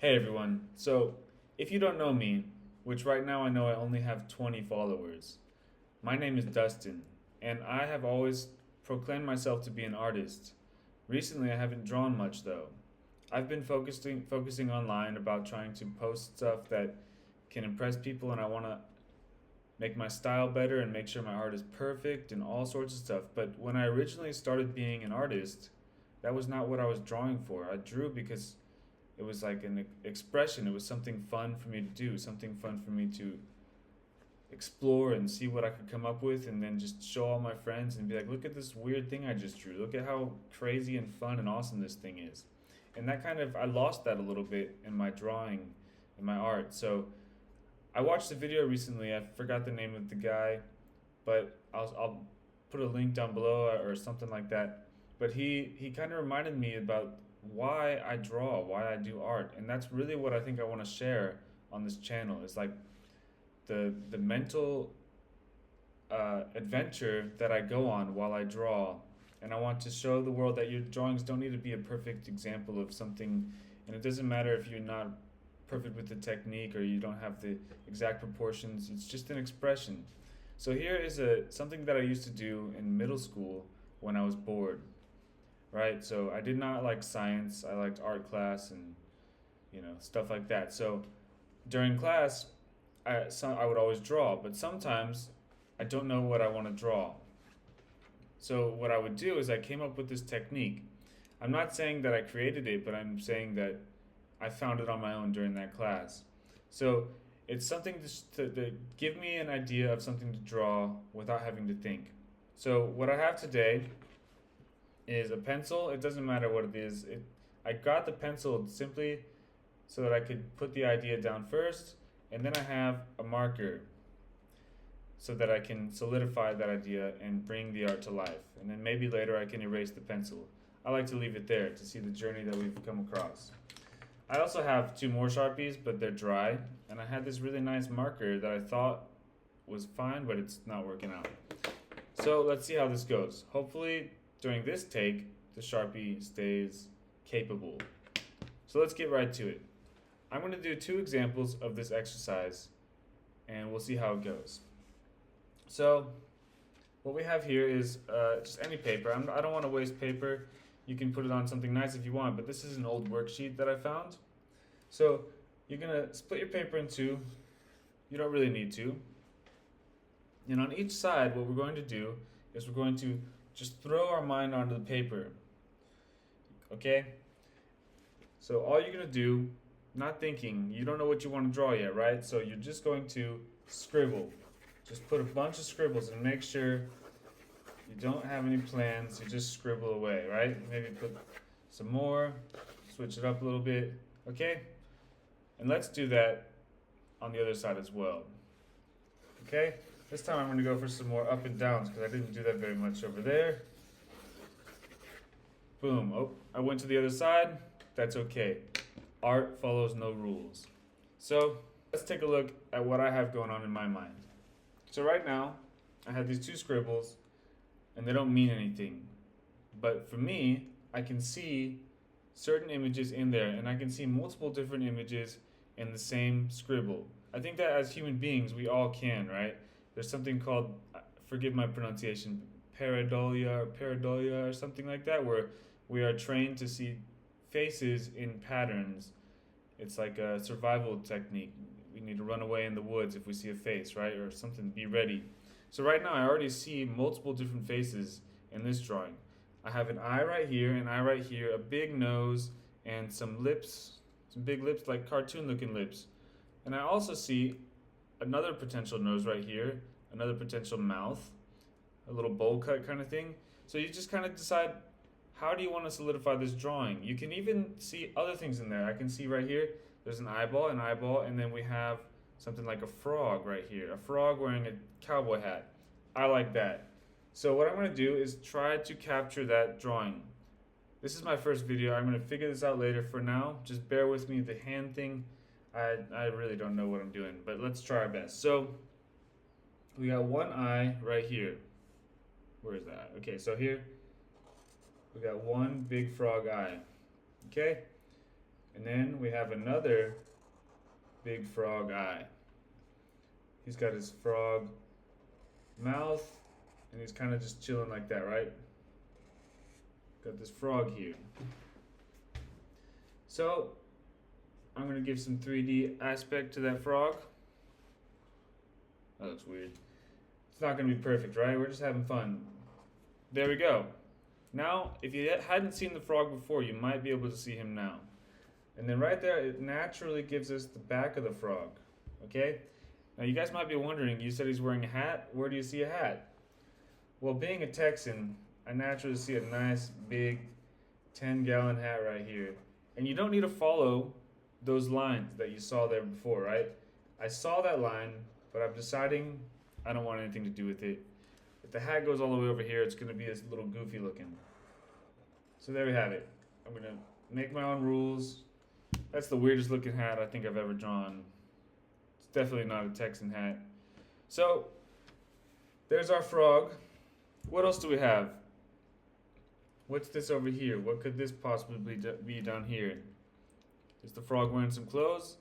Hey everyone. So, if you don't know me, which right now I know I only have 20 followers, my name is Dustin, and I have always proclaimed myself to be an artist. Recently, I haven't drawn much though. I've been focusing online about trying to post stuff that can impress people, and I want to make my style better and make sure my art is perfect and all sorts of stuff. But when I originally started being an artist, that was not what I was drawing for. I drew because it was like an expression. It was something fun for me to do, something fun for me to explore and see what I could come up with, and then just show all my friends and be like, look at this weird thing I just drew. Look at how crazy and fun and awesome this thing is. And that kind of, I lost that a little bit in my drawing, in my art. So I watched a video recently. I forgot the name of the guy, but I'll put a link down below or something like that. But he kind of reminded me about why I draw, why I do art, and that's really what I think I want to share on this channel. It's like the mental adventure that I go on while I draw, and I want to show the world that your drawings don't need to be a perfect example of something, and it doesn't matter if you're not perfect with the technique or you don't have the exact proportions. It's just an expression. So here is something that I used to do in middle school when I was bored, right? So I did not like science. I liked art class and stuff like that. So during class, I would always draw, but sometimes I don't know what I want to draw. So what I would do is I came up with this technique. I'm not saying that I created it, but I'm saying that I found it on my own during that class. So it's something to give me an idea of something to draw without having to think. So what I have today is a pencil. It doesn't matter what it is. I got the pencil simply so that I could put the idea down first, and then I have a marker so that I can solidify that idea and bring the art to life. And then maybe later I can erase the pencil. I like to leave it there to see the journey that we've come across. I also have two more Sharpies, but they're dry, and I had this really nice marker that I thought was fine, but it's not working out. So let's see how this goes. Hopefully during this take, the Sharpie stays capable. So let's get right to it. I'm going to do two examples of this exercise, and we'll see how it goes. So what we have here is just any paper. I don't want to waste paper. You can put it on something nice if you want, but this is an old worksheet that I found. So you're going to split your paper in two. You don't really need to. And on each side, what we're going to do is we're going to just throw our mind onto the paper. Okay? So all you're going to do, not thinking, you don't know what you want to draw yet, right? So you're just going to scribble. Just put a bunch of scribbles and make sure you don't have any plans. You just scribble away, right? Maybe put some more, switch it up a little bit, okay? And let's do that on the other side as well. Okay? This time I'm going to go for some more up and downs because I didn't do that very much over there. Boom. Oh, I went to the other side. That's okay. Art follows no rules. So let's take a look at what I have going on in my mind. So right now, I have these two scribbles, and they don't mean anything. But for me, I can see certain images in there, and I can see multiple different images in the same scribble. I think that as human beings, we all can, right? There's something called, forgive my pronunciation, pareidolia or something like that, where we are trained to see faces in patterns. It's like a survival technique. We need to run away in the woods if we see a face, right? Or something, be ready. So right now I already see multiple different faces in this drawing. I have an eye right here, an eye right here, a big nose, and some lips, some big lips, like cartoon looking lips. And I also see another potential nose right here, another potential mouth, a little bowl cut kind of thing. So you just kind of decide, how do you want to solidify this drawing? You can even see other things in there. I can see right here, there's an eyeball, and then we have something like a frog right here. A frog wearing a cowboy hat. I like that. So what I'm going to do is try to capture that drawing. This is my first video. I'm going to figure this out later. For now, just bear with me. The hand thing, I really don't know what I'm doing, but let's try our best. So we got one eye right here. Where is that? Okay, so here we got one big frog eye. Okay? And then we have another big frog eye. He's got his frog mouth, and he's kind of just chilling like that, right? Got this frog here. So I'm gonna give some 3D aspect to that frog. That looks weird. It's not gonna be perfect, right? We're just having fun. There we go. Now, if you hadn't seen the frog before, you might be able to see him now. And then right there, it naturally gives us the back of the frog, okay? Now you guys might be wondering, you said he's wearing a hat. Where do you see a hat? Well, being a Texan, I naturally see a nice big 10-gallon hat right here. And you don't need to follow those lines that you saw there before, right? I saw that line, but I'm deciding I don't want anything to do with it. If the hat goes all the way over here, it's gonna be this little goofy looking. So there we have it. I'm gonna make my own rules. That's the weirdest looking hat I think I've ever drawn. It's definitely not a Texan hat. So there's our frog. What else do we have? What's this over here? What could this possibly be down here? Is the frog wearing some clothes?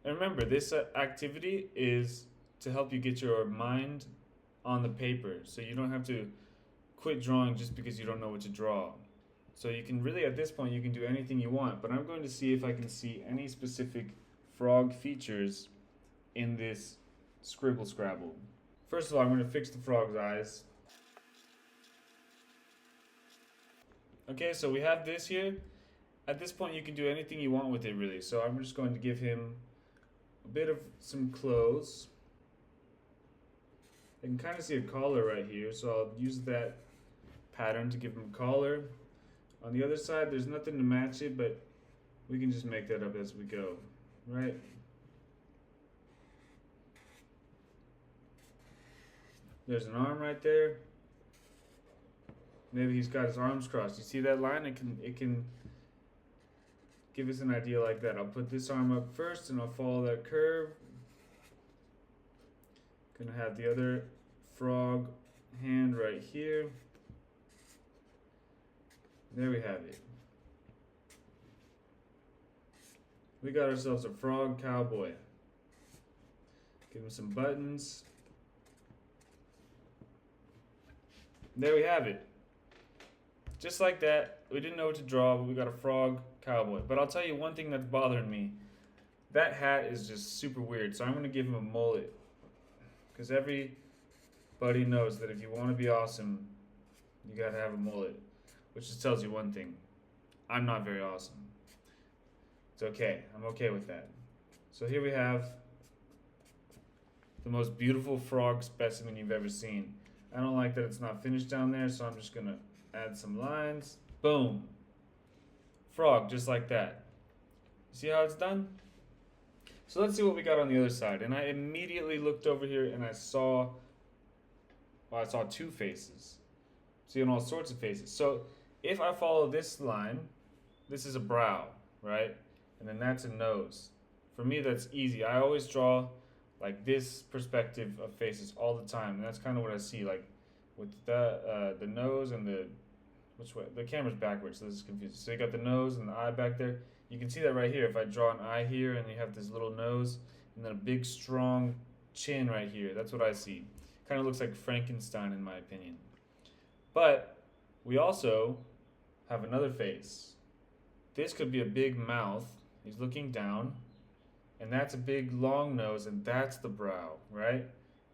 And remember, this activity is to help you get your mind on the paper, so you don't have to quit drawing just because you don't know what to draw. So you can really, at this point, you can do anything you want, but I'm going to see if I can see any specific frog features in this scribble scrabble. First of all, I'm going to fix the frog's eyes. Okay, so we have this here. At this point, you can do anything you want with it, really. So I'm just going to give him a bit of some clothes. I can kind of see a collar right here, so I'll use that pattern to give him a collar. On the other side, there's nothing to match it, but we can just make that up as we go, right? There's an arm right there. Maybe he's got his arms crossed. You see that line? It can give us an idea like that. I'll put this arm up first and I'll follow that curve. Gonna have the other frog hand right here. There we have it. We got ourselves a frog cowboy. Give him some buttons. There we have it. Just like that, we didn't know what to draw, but we got a frog cowboy. But I'll tell you one thing that's bothering me. That hat is just super weird, so I'm going to give him a mullet. Because everybody knows that if you want to be awesome, you got to have a mullet. Which just tells you one thing. I'm not very awesome. It's okay. I'm okay with that. So here we have the most beautiful frog specimen you've ever seen. I don't like that it's not finished down there, so I'm just going to add some lines. Boom. Frog, just like that. See how it's done? So let's see what we got on the other side. And I immediately looked over here and I saw two faces. Seeing all sorts of faces. So if I follow this line, this is a brow, right? And then that's a nose. For me, that's easy. I always draw like this perspective of faces all the time. And that's kind of what I see, like with the nose and which way? The camera's backwards, so this is confusing. So you got the nose and the eye back there. You can see that right here. If I draw an eye here and you have this little nose and then a big strong chin right here, that's what I see. Kind of looks like Frankenstein in my opinion. But we also have another face. This could be a big mouth. He's looking down. And that's a big long nose, and that's the brow, right?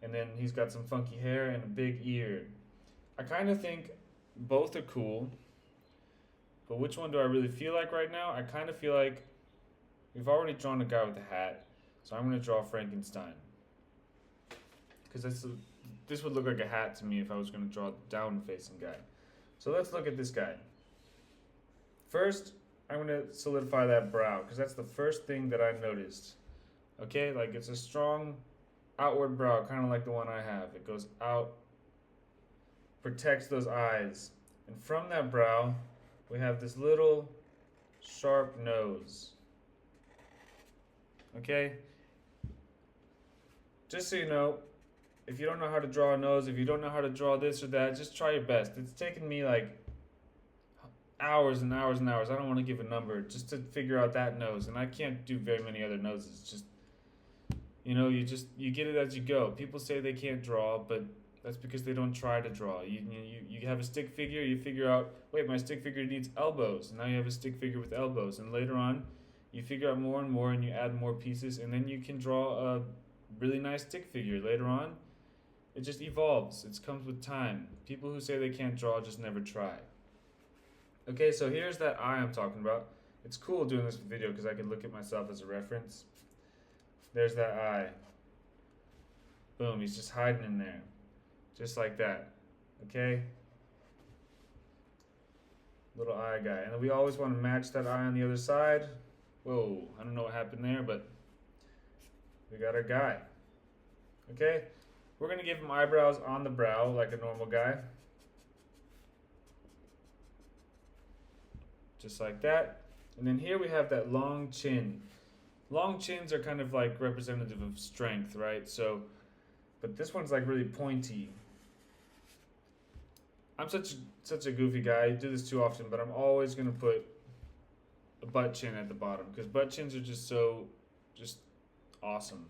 And then he's got some funky hair and a big ear. I kind of think both are cool. But which one do I really feel like right now? I kind of feel like we've already drawn a guy with a hat. So I'm going to draw Frankenstein. Because this would look like a hat to me if I was going to draw a down-facing guy. So let's look at this guy. First, I'm going to solidify that brow, because that's the first thing that I noticed. Okay, like it's a strong outward brow, kind of like the one I have. It goes out, protects those eyes. And from that brow, we have this little sharp nose. Okay? Just so you know, if you don't know how to draw a nose, if you don't know how to draw this or that, just try your best. It's taken me like hours and hours and hours. I don't want to give a number just to figure out that nose, and I can't do very many other noses. Just you get it as you go. People say they can't draw, but that's because they don't try to draw. You have a stick figure, you figure out, wait, my stick figure needs elbows. And now you have a stick figure with elbows, and later on, you figure out more and more, and you add more pieces, and then you can draw a really nice stick figure. Later on, it just evolves. It comes with time. People who say they can't draw just never try. Okay, so here's that eye I'm talking about. It's cool doing this video because I can look at myself as a reference. There's that eye. Boom, he's just hiding in there. Just like that. Okay? Little eye guy. And we always want to match that eye on the other side. Whoa, I don't know what happened there, but we got our guy. Okay? We're going to give him eyebrows on the brow like a normal guy. Just like that. And then here we have that long chin. Long chins are kind of like representative of strength, right? So, but this one's like really pointy. I'm such a goofy guy. I do this too often, but I'm always going to put a butt chin at the bottom because butt chins are just awesome.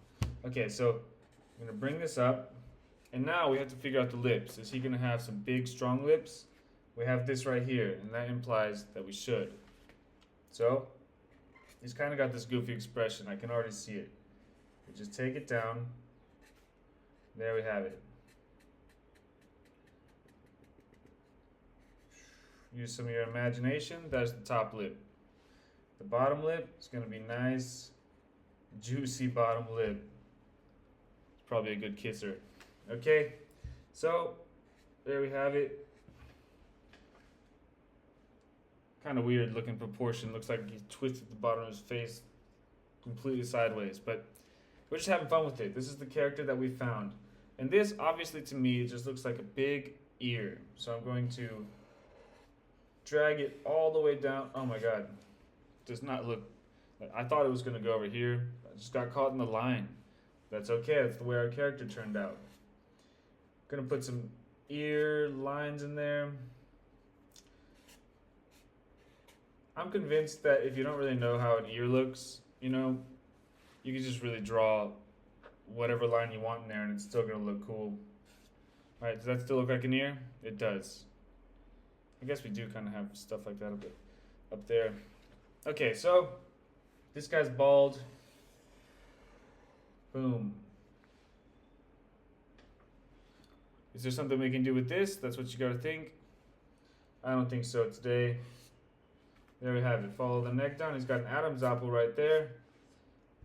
Okay, so I'm going to bring this up. And now we have to figure out the lips. Is he going to have some big, strong lips? We have this right here, and that implies that we should. So, he's kind of got this goofy expression. I can already see it. We just take it down. There we have it. Use some of your imagination. That's the top lip. The bottom lip is going to be nice, juicy bottom lip. It's probably a good kisser. Okay, so there we have it. Kind of weird looking proportion. Looks like he twisted the bottom of his face completely sideways, but we're just having fun with it. This is the character that we found. And this, obviously to me, it just looks like a big ear. So I'm going to drag it all the way down. Oh my God, does not look, I thought it was gonna go over here. I just got caught in the line. That's okay, that's the way our character turned out. Gonna put some ear lines in there. I'm convinced that if you don't really know how an ear looks, you can just really draw whatever line you want in there and it's still gonna look cool. Alright, does that still look like an ear? It does. I guess we do kind of have stuff like that up there. Okay, so this guy's bald. Boom. Is there something we can do with this? That's what you gotta think. I don't think so today. There we have it. Follow the neck down. He's got an Adam's apple right there.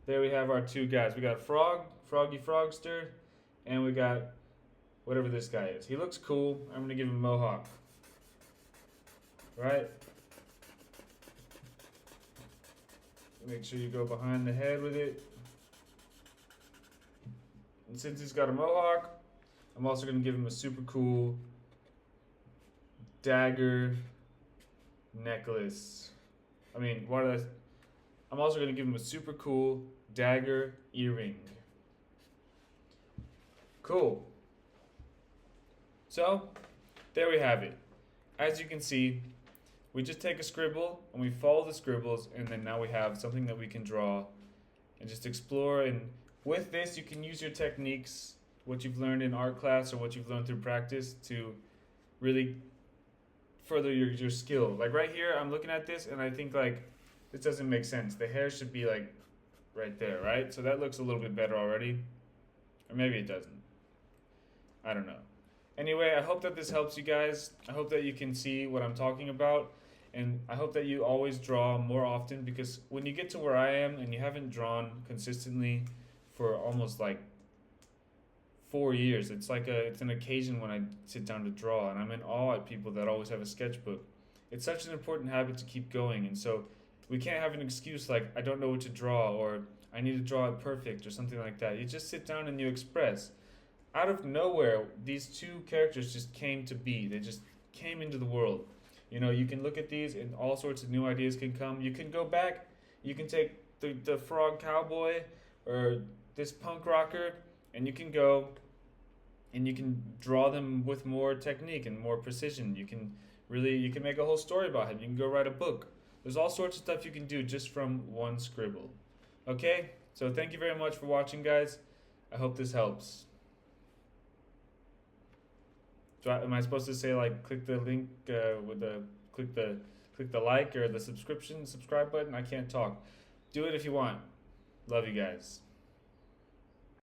There we have our two guys. We got Frog, Froggy Frogster, and we got whatever this guy is. He looks cool. I'm going to give him a mohawk. Right? Make sure you go behind the head with it. And since he's got a mohawk, I'm also going to give him a super cool dagger necklace. I'm also going to give him a super cool dagger earring. Cool. So, there we have it. As you can see, we just take a scribble and we follow the scribbles, and then now we have something that we can draw and just explore. And with this, you can use your techniques, what you've learned in art class or what you've learned through practice, to really further your skill. Like right here, I'm looking at this and I think like this doesn't make sense. The hair should be like right there, right? So that looks a little bit better already. Or maybe it doesn't. I don't know. Anyway, I hope that this helps you guys. I hope that you can see what I'm talking about. And I hope that you always draw more often, because when you get to where I am and you haven't drawn consistently for almost like 4 years, it's an occasion when I sit down to draw, and I'm in awe at people that always have a sketchbook. It's such an important habit to keep going, and so we can't have an excuse like I don't know what to draw, or I need to draw it perfect, or something like that. You just sit down and you express. Out of nowhere, these two characters just came to be. They just came into the world. You can look at these and all sorts of new ideas can come. You can go back, you can take the frog cowboy or this punk rocker, and you can go and you can draw them with more technique and more precision. You can Really, you can make a whole story about him. You can go write a book. There's all sorts of stuff you can do just from one scribble. Okay? So thank you very much for watching, guys. I hope this helps. Am I supposed to say like click the link with the click the like or the subscribe button? I can't talk. Do it if you want. Love you guys.